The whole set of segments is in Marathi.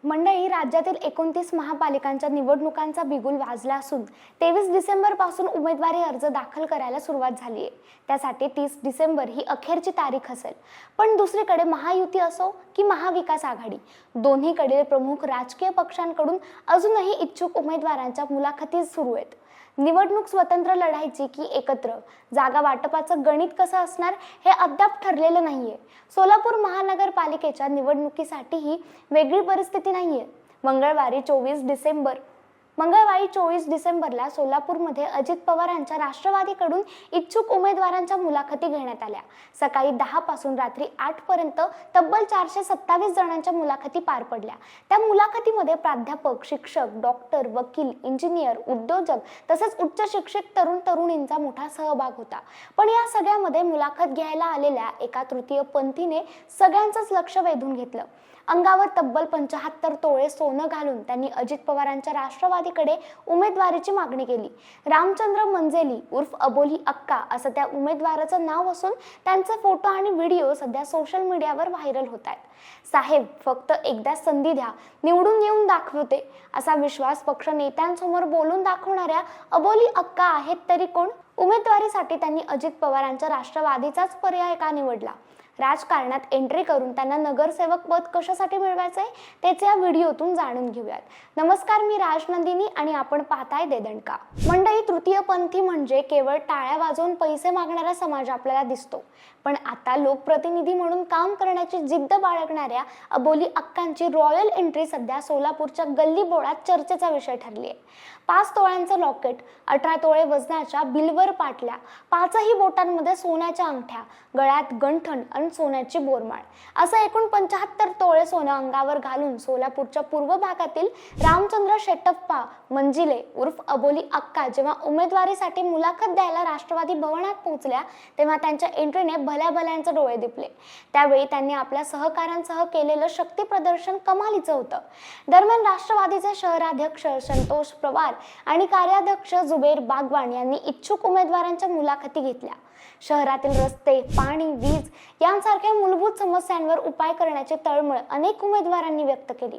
मंडळी, राज्यातील 29 महापालिकांच्या निवडणुकांचा बिगुल वाजला असून 23 डिसेंबर पासून उमेदवारी अर्ज दाखल करायला सुरुवात झाली आहे। त्यासाठी 30 डिसेंबर ही अखेरची तारीख असेल। पण दुसरीकडे महायुती असो की महाविकास आघाडी, दोन्हीकडील प्रमुख राजकीय पक्षांकडून अजूनही इच्छुक उमेदवारांच्या मुलाखती सुरू आहेत। निवडणूक स्वतंत्र लढायची की एकत्र, जागा वाटपाचं गणित कसं असणार हे अद्याप ठरलेलं नाहीये। सोलापूर महानगरपालिकेच्या निवडणुकीसाठीही वेगळी परिस्थिती नाहीये। मंगळवारी 24 डिसेंबरला सोलापूरमध्ये अजित पवार यांच्या राष्ट्रवादीकडून इच्छुक उमेदवारांच्या मुलाखती घेण्यात आल्या। सकाळी 10 पासून रात्री 8 पर्यंत तब्बल 427 जणांच्या मुलाखती पार पडल्या। त्या मुलाखतीमध्ये प्राध्यापक, शिक्षक, डॉक्टर, वकील, इंजिनियर, उद्योजक तसेच उच्च शिक्षित तरुण-तरुणींचा मोठा सहभाग होता। पण या सगळ्यामध्ये मुलाखत घ्यायला आलेल्या एका तृतीयपंथीने सगळ्यांचंच लक्ष वेधून घेतलं। अंगावर तब्बल 75 तोळे सोनं घालून त्यांनी अजित पवारांच्या राष्ट्रवादीकडे उमेदवारीची मागणी केली। रामचंद्र मंजेली उर्फ अबोली अक्का असं त्या उमेदवाराचं नाव असून त्यांचे फोटो आणि व्हिडिओ सध्या सोशल मीडियावर व्हायरल होत आहेत। साहेब, फक्त एकदा संधी द्या, निवडून येऊन दाखवते असा विश्वास पक्ष नेत्यांसमोर बोलून दाखवणाऱ्या अबोली अक्का आहेत तरी कोण? उमेदवारीसाठी त्यांनी अजित पवारांच्या राष्ट्रवादीचाच पर्याय का निवडला? राजकारणात एंट्री करून त्यांना नगरसेवक पद कशासाठी मिळवायचंय तेच या व्हिडिओतून जाणून घेऊयात। नमस्कार, मी राजनंदिनी आणि आपण पाहताय देदणका। मंडळी, तृतीयपंथी म्हणजे केवळ टाळ्या वाजवून पैसे मागणारा समाज आपल्याला दिसतो, पण आता लोकप्रतिनिधी म्हणून काम करण्याची जिद्द बाळगणाऱ्या अबोली अक्कांची रॉयल एंट्री सध्या सोलापूरच्या गल्ली बोळात चर्चेचा विषय ठरली आहे। 5 तोळ्यांचं लॉकेट, 18 तोळे वजनाच्या बिलवर पाटल्या, 5ही बोटांमध्ये सोन्याच्या अंगठ्या, गळ्यात गंठण आणि सोन्याची बोरमाळ असं एकूण 75 तोळे सोनं अंगावर घालून सोलापूरच्या पूर्व भागातील रामचंद्र शेट्टप्पा मंजिले उर्फ अबोली अक्का जेव्हा उमेदवारीसाठी मुलाखत द्यायला राष्ट्रवादी भवनात पोहोचल्या तेव्हा त्यांच्या एंट्रीने भल्या भल्यांचे डोळे दिपले। त्यावेळी त्यांनी आपल्या सहकाऱ्यांसह केलेलं शक्ती प्रदर्शन कमालीचं होतं। दरम्यान राष्ट्रवादीचे शहराध्यक्ष संतोष पवार आणि कार्याध्यक्ष जुबेर बागवान यांनी इच्छुक उमेदवारांच्या मुलाखती घेतल्या। शहरातील रस्ते, पाणी, वीज यांसारख्या मूलभूत समस्यांवर उपाय करण्याची तळमळ अनेक उमेदवारांनी व्यक्त केली।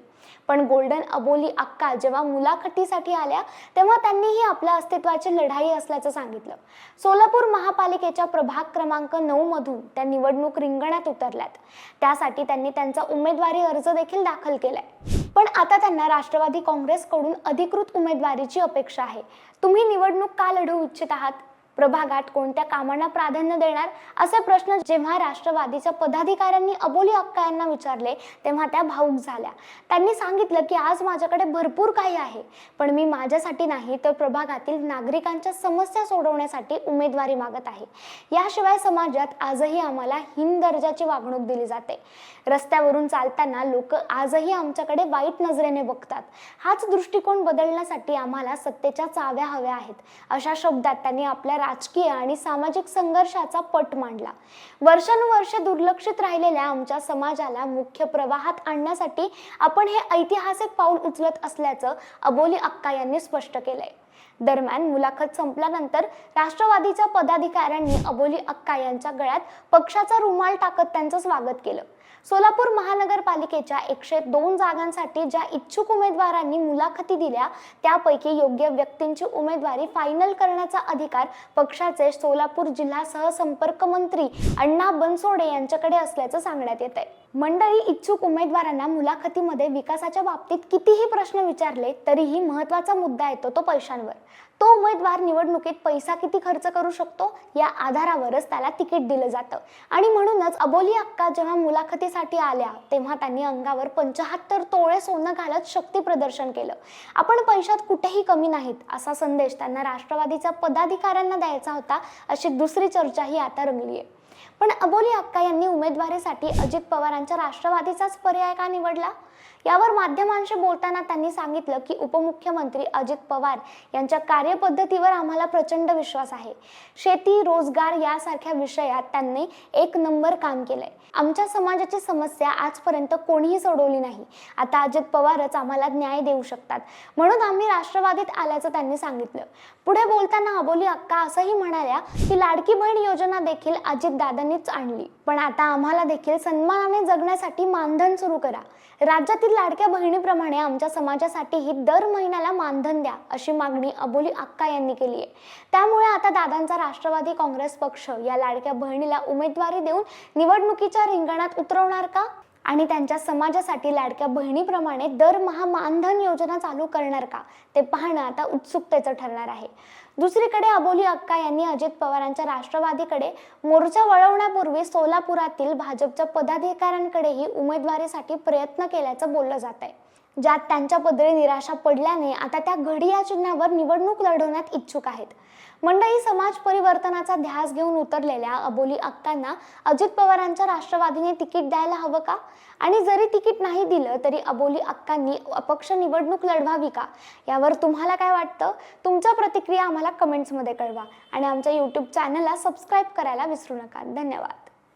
पण गोल्डन अबोली अक्का जेव्हा मुलाखतीसाठी आल्या तेव्हा त्यांनीही आपल्या अस्तित्वाची लढाई असल्याचं सांगितलं। सोलापूर महापालिकेच्या प्रभाग क्रमांक 9 मधून त्या निवडणूक रिंगणात उतरल्यात। त्यासाठी त्यांनी त्यांचा उमेदवारी अर्ज देखील दाखल केलाय। पण आता त्यांना राष्ट्रवादी काँग्रेसकडून अधिकृत उमेदवारीची अपेक्षा आहे। तुम्ही निवडणूक का लढवू इच्छित आहात? प्रभागात कोणत्या कामांना प्राधान्य देणार? असे प्रश्न जेव्हा राष्ट्रवादीच्या पदाधिकाऱ्यांनी अबोली अक्का यांना विचारले तेव्हा त्या भावुक झाल्या। त्यांनी सांगितलं की आज माझ्याकडे भरपूर काही आहे, पण मी माझ्यासाठी नाही तर प्रभागातील नागरिकांच्या समस्या सोडवण्यासाठी उमेदवारी मागत आहे। याशिवाय समाजात आजही आम्हाला हीन दर्जाची वागणूक दिली जाते। रस्त्यावरून चालताना लोक आजही आमच्याकडे वाईट नजरेने बघतात। हाच दृष्टिकोन बदलण्यासाठी आम्हाला सत्तेच्या चाव्या हव्या आहेत, अशा शब्दात त्यांनी आपल्या राजकीय आणि सामाजिक संघर्षाचा पट मांडला। वर्षानुवर्षे दुर्लक्षित राहिलेल्या आमच्या समाजाला मुख्य प्रवाहात आणण्यासाठी आपण हे ऐतिहासिक पाऊल उचलत असल्याचं अबोली अक्का यांनी स्पष्ट केलंय। दरम्यान मुलाखत संपल्यानंतर राष्ट्रवादीच्या पदाधिकाऱ्यांनी अबोली अक्का यांच्या गळ्यात पक्षाचा रुमाल टाकत त्यांचं स्वागत केलं। सोलापूर महानगरपालिकेच्या 102 जागांसाठी ज्या इच्छुक उमेदवारांनी मुलाखती दिल्या त्यापैकी योग्य व्यक्तींची उमेदवारी फायनल करण्याचा अधिकार पक्षाचे सोलापूर जिल्हा सहसंपर्क मंत्री अण्णा बनसोडे यांच्याकडे असल्याचं सांगण्यात येत आहे। मंडळी, इच्छुक उमेदवारांना मुलाखतीमध्ये विकासाच्या बाबतीत कितीही प्रश्न विचारले तरीही महत्त्वाचा मुद्दा येतो तो पैशांवर। तो उमेदवार निवडणुकीत पैसा किती खर्च करू शकतो या आधारावरच त्याला तिकीट दिलं जातं। आणि म्हणूनच अबोली अक्का जेव्हा मुलाखतीसाठी आल्या तेव्हा त्यांनी अंगावर 75 तोळे सोनं घालत शक्ती प्रदर्शन केलं। आपण पैशात कुठेही कमी नाहीत असा संदेश त्यांना राष्ट्रवादीच्या पदाधिकाऱ्यांना द्यायचा होता, अशी दुसरी चर्चाही आता रंगली आहे। पण अबोली अक्का यांनी उमेदवारीसाठी अजित पवारांच्या राष्ट्रवादीचाच पर्याय का निवडला? यावर माध्यमांशी बोलताना त्यांनी सांगितलं की उपमुख्यमंत्री अजित पवार यांच्या कार्यपद्धतीवर आम्हाला प्रचंड विश्वास आहे। शेती, रोजगार यासारख्या विषयात त्यांनी 1 नंबर काम केलंय। आमच्या समाजाची समस्या आजपर्यंत कोणीही सोडवली नाही। आता अजित पवारच आम्हाला न्याय देऊ शकतात, म्हणून आम्ही राष्ट्रवादीत आल्याचं त्यांनी सांगितलं। पुढे बोलताना अबोली अक्का असंही म्हणाल्या की लाडकी बहीण योजना देखील अजितदादांनीच आणली, पण आता आम्हाला देखील सन्मानाने जगण्यासाठी मानधन सुरू करा। राज्यातील घरातील लाडक्या बहिणीप्रमाणे आमच्या समाजासाठीही दर महिन्याला मानधन द्या अशी मागणी अबोली अक्का यांनी केली आहे। त्यामुळे आता दादांचा राष्ट्रवादी काँग्रेस पक्ष या लाडक्या बहिणीला उमेदवारी देऊन निवडणुकीच्या रिंगणात उतरवणार का आणि त्यांच्या समाजासाठी लाडक्या बहिणीप्रमाणे दरमहा मानधन योजना चालू करणार का ते पाहणं आता उत्सुकतेचं ठरणार आहे। दुसरीकडे अबोली अक्का यांनी अजित पवारांच्या राष्ट्रवादीकडे मोर्चा वळवण्यापूर्वी सोलापुरातील भाजपच्या पदाधिकाऱ्यांकडेही उमेदवारीसाठी प्रयत्न केल्याचं बोललं जात आहे, ज्यात त्यांच्या पदरी निराशा पडल्याने आता त्या घडी या चिन्हावर निवडणूक लढवण्यात इच्छुक आहेत। मंडळी, समाज परिवर्तनाचा ध्यास घेऊन उतरलेल्या अबोली अक्कांना अजित पवारांच्या राष्ट्रवादीने तिकीट द्यायला हवं का? आणि जरी तिकीट नाही दिलं तरी अबोली अक्कांनी अपक्ष निवडणूक लढवावी का? यावर तुम्हाला काय वाटतं? तुमच्या प्रतिक्रिया आम्हाला कमेंट्समध्ये कळवा आणि आमच्या YouTube चॅनलला सबस्क्राईब करायला विसरू नका। धन्यवाद।